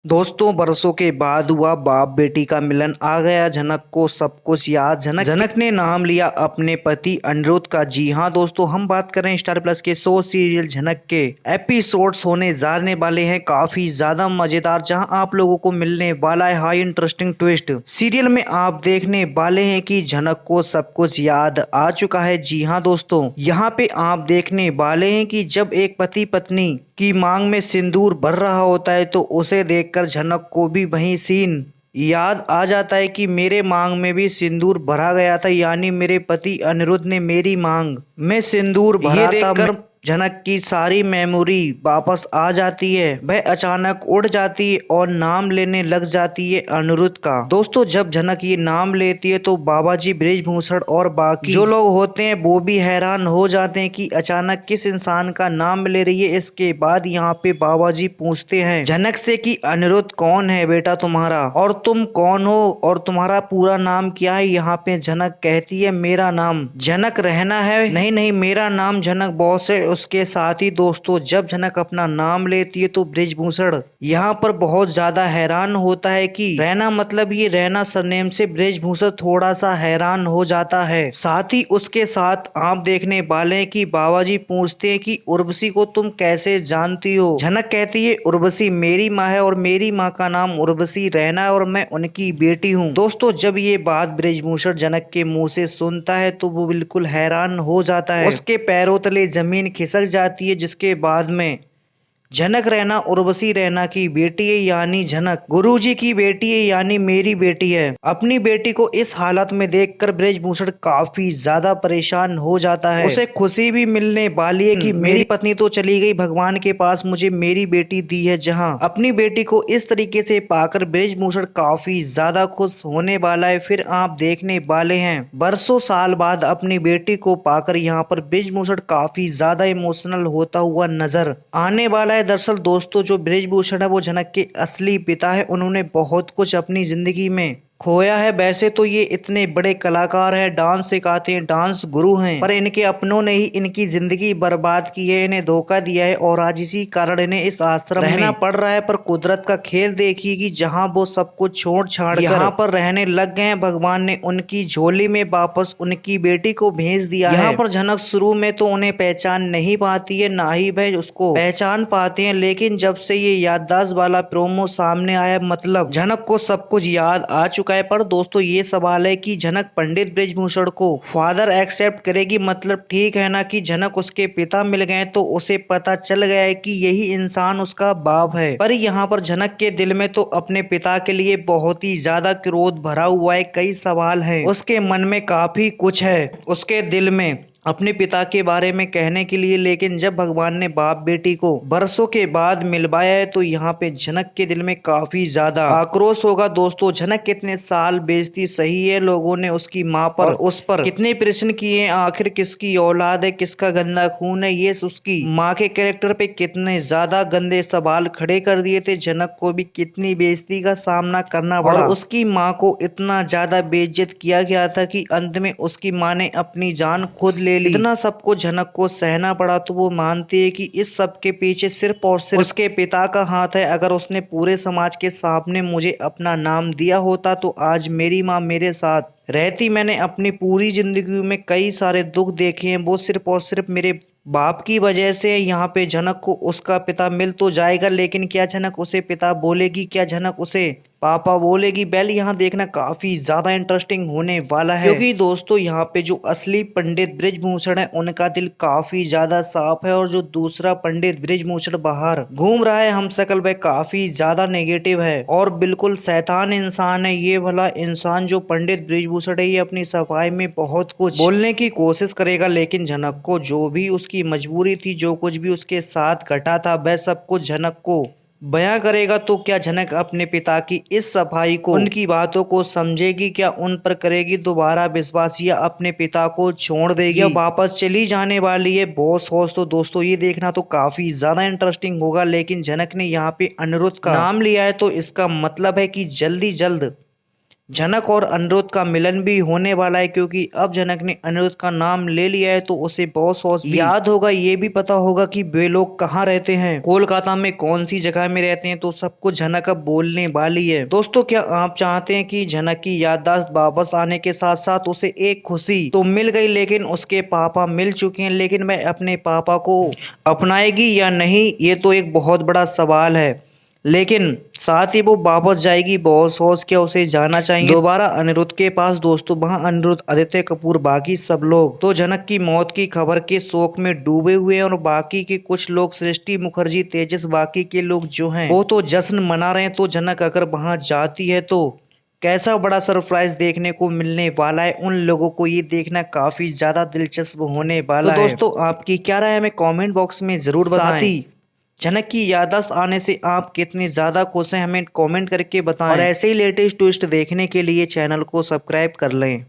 दोस्तों, बरसों के बाद हुआ बाप बेटी का मिलन। आ गया जनक को सब कुछ याद। जनक ने नाम लिया अपने पति अनिरुद्ध का। जी हाँ दोस्तों, हम बात कर रहे हैं स्टार प्लस के शो सीरियल जनक के एपिसोड्स होने जाने वाले हैं काफी ज्यादा मजेदार, जहां आप लोगों को मिलने वाला है हाई इंटरेस्टिंग ट्विस्ट। सीरियल में आप देखने वाले हैं कि जनक को सब कुछ याद आ चुका है। जी हाँ दोस्तों, यहाँ पे आप देखने वाले हैं कि जब एक पति पत्नी की मांग में सिंदूर भर रहा होता है तो उसे देखकर जनक को भी वही सीन याद आ जाता है कि मेरे मांग में भी सिंदूर भरा गया था, यानी मेरे पति अनिरुद्ध ने मेरी मांग में सिंदूर भरा था। देखकर जनक की सारी मेमोरी वापस आ जाती है। वह अचानक उड़ जाती है और नाम लेने लग जाती है अनिरुद्ध का। दोस्तों, जब जनक ये नाम लेती है तो बाबा जी बृजभूषण और बाकी जो लोग होते हैं वो भी हैरान हो जाते हैं कि अचानक किस इंसान का नाम ले रही है। इसके बाद यहाँ पे बाबा जी पूछते हैं जनक से कि अनिरुद्ध कौन है बेटा तुम्हारा, और तुम कौन हो, और तुम्हारा पूरा नाम क्या है। यहाँ पे जनक कहती है मेरा नाम जनक रहना है। नहीं नहीं, मेरा नाम जनक बॉस है। उसके साथ ही दोस्तों, जब जनक अपना नाम लेती है तो बृजभूषण यहाँ पर बहुत ज्यादा हैरान होता है कि रैना मतलब ये रैना सरनेम से बृजभूषण थोड़ा सा हैरान हो जाता है। साथ ही उसके साथ आप देखने वाले हैं कि बाबा जी पूछते हैं कि उर्वशी को तुम कैसे जानती हो। जनक कहती है उर्वशी मेरी माँ है और मेरी माँ का नाम उर्वशी रैना है और मैं उनकी बेटी हूँ। दोस्तों, जब ये बात बृजभूषण जनक के मुंह से सुनता है तो वो बिल्कुल हैरान हो जाता है। उसके पैरों तले जमीन खिसक जाती है, जिसके बाद में जनक रैना उर्वशी रैना की बेटी है, यानी जनक गुरुजी की बेटी है, यानी मेरी बेटी है। अपनी बेटी को इस हालत में देखकर बृजभूषण काफी ज्यादा परेशान हो जाता है। उसे खुशी भी मिलने वाली है कि मेरी पत्नी तो चली गई भगवान के पास, मुझे मेरी बेटी दी है। जहां अपनी बेटी को इस तरीके से पाकर बृजभूषण काफी ज्यादा खुश होने वाला है। फिर आप देखने वाले हैं बरसों साल बाद अपनी बेटी को पाकर यहाँ पर बृजभूषण काफी ज्यादा इमोशनल होता हुआ नजर आने वाला है। दरअसल दोस्तों, जो बृजभूषण है वो जनक के असली पिता है। उन्होंने बहुत कुछ अपनी जिंदगी में खोया है। वैसे तो ये इतने बड़े कलाकार हैं, डांस सिखाते हैं, डांस गुरु हैं, पर इनके अपनों ने ही इनकी जिंदगी बर्बाद की है, इन्हें धोखा दिया है और आज इसी कारण इन्हें इस आश्रम में रहना पड़ रहा है। पर कुदरत का खेल देखिए कि जहां वो सब कुछ छोड़ छाड़ कर यहाँ पर रहने लग गए हैं, भगवान ने उनकी झोली में वापस उनकी बेटी को भेज दिया है। यहाँ पर जनक शुरू में तो उन्हें पहचान नहीं पाती है, ना ही वह उसको पहचान पाते हैं, लेकिन जब से ये याददाश्त वाला प्रोमो सामने आया, मतलब जनक को सब कुछ याद आ चुका है। पर दोस्तों, ये सवाल है कि जनक पंडित बृजभूषण को फादर एक्सेप्ट करेगी। मतलब ठीक है ना कि जनक उसके पिता मिल गए तो उसे पता चल गया है कि यही इंसान उसका बाप है। पर यहाँ पर जनक के दिल में तो अपने पिता के लिए बहुत ही ज्यादा क्रोध भरा हुआ है। कई सवाल है उसके मन में, काफी कुछ है उसके दिल में अपने पिता के बारे में कहने के लिए। लेकिन जब भगवान ने बाप बेटी को बरसों के बाद मिलवाया है तो यहाँ पे जनक के दिल में काफी ज्यादा आक्रोश होगा। दोस्तों, जनक कितने साल बेइज्जती सही है लोगों ने उसकी माँ पर, और उस पर कितने प्रश्न किए, आखिर किसकी औलाद है, किसका गंदा खून है। ये उसकी माँ के कैरेक्टर पे कितने ज्यादा गंदे सवाल खड़े कर दिए थे। जनक को भी कितनी बेइज्जती का सामना करना पड़ा, और उसकी माँ को इतना ज्यादा बेइज्जत किया गया था कि अंत में उसकी माँ ने अपनी जान खुद ले ली। इतना सबको जनक को सहना पड़ा तो वो मानती है कि इस सब के पीछे सिर्फ और सिर्फ उसके पिता का हाथ है। अगर उसने पूरे समाज के सामने मुझे अपना नाम दिया होता तो आज मेरी माँ मेरे साथ रहती। मैंने अपनी पूरी जिंदगी में कई सारे दुख देखे हैं, वो सिर्फ और सिर्फ मेरे बाप की वजह से। यहाँ पे जनक को उसका पिता मिल तो जाएगा, लेकिन क्या जनक उसे पिता बोलेगी, क्या जनक उसे पापा बोलेगी। बेल यहाँ देखना काफी ज्यादा इंटरेस्टिंग होने वाला है, क्योंकि दोस्तों यहाँ पे जो असली पंडित बृजभूषण है उनका दिल काफी ज्यादा साफ है, और जो दूसरा पंडित बृजभूषण बाहर घूम रहा है हमशक्ल, वह काफी ज्यादा नेगेटिव है और बिल्कुल शैतान इंसान है। ये वाला इंसान जो पंडित बृजभूषण है, ये अपनी सफाई में बहुत कुछ बोलने की कोशिश करेगा, लेकिन जनक को जो भी उसकी मजबूरी थी, जो कुछ भी उसके साथ घटा था, वह सब कुछ जनक को बयां करेगा। तो क्या जनक अपने पिता की इस सफाई को, उनकी बातों को समझेगी, क्या उन पर करेगी दोबारा विश्वास, या अपने पिता को छोड़ देगी, या वापस चली जाने वाली है बॉस हाउस। तो दोस्तों, ये देखना तो काफी ज्यादा इंटरेस्टिंग होगा। लेकिन जनक ने यहाँ पे अनिरुद्ध का नाम लिया है तो इसका मतलब है कि जल्दी जल्द जनक और अनिरुद्ध का मिलन भी होने वाला है, क्योंकि अब जनक ने अनिरुद्ध का नाम ले लिया है तो उसे बॉस हॉस भी याद होगा, ये भी पता होगा कि वे लोग कहाँ रहते हैं, कोलकाता में कौन सी जगह में रहते हैं। तो सब कुछ जनक अब बोलने वाली है। दोस्तों, क्या आप चाहते हैं कि जनक की याददाश्त वापस आने के साथ साथ उसे एक खुशी तो मिल गई, लेकिन उसके पापा मिल चुके हैं, लेकिन वह अपने पापा को अपनाएगी या नहीं, ये तो एक बहुत बड़ा सवाल है। लेकिन साथ ही वो वापस जाएगी बॉस हॉस, क्या उसे जाना चाहिए दोबारा अनिरुद्ध के पास। दोस्तों, वहाँ अनिरुद्ध, आदित्य कपूर, बाकी सब लोग तो जनक की मौत की खबर के शोक में डूबे हुए हैं, और बाकी के कुछ लोग, सृष्टि मुखर्जी, तेजस, बाकी के लोग जो हैं वो तो जश्न मना रहे हैं। तो जनक अगर वहाँ जाती है तो कैसा बड़ा सरप्राइज देखने को मिलने वाला है, उन लोगों को ये देखना काफी ज्यादा दिलचस्प होने वाला है। दोस्तों, आपकी क्या राय है हमें कमेंट बॉक्स में जरूर बताएं। साथ ही जनक की याददाश्त आने से आप कितने ज़्यादा खुश हैं, हमें कमेंट करके बताएं। और ऐसे ही लेटेस्ट ट्विस्ट देखने के लिए चैनल को सब्सक्राइब कर लें।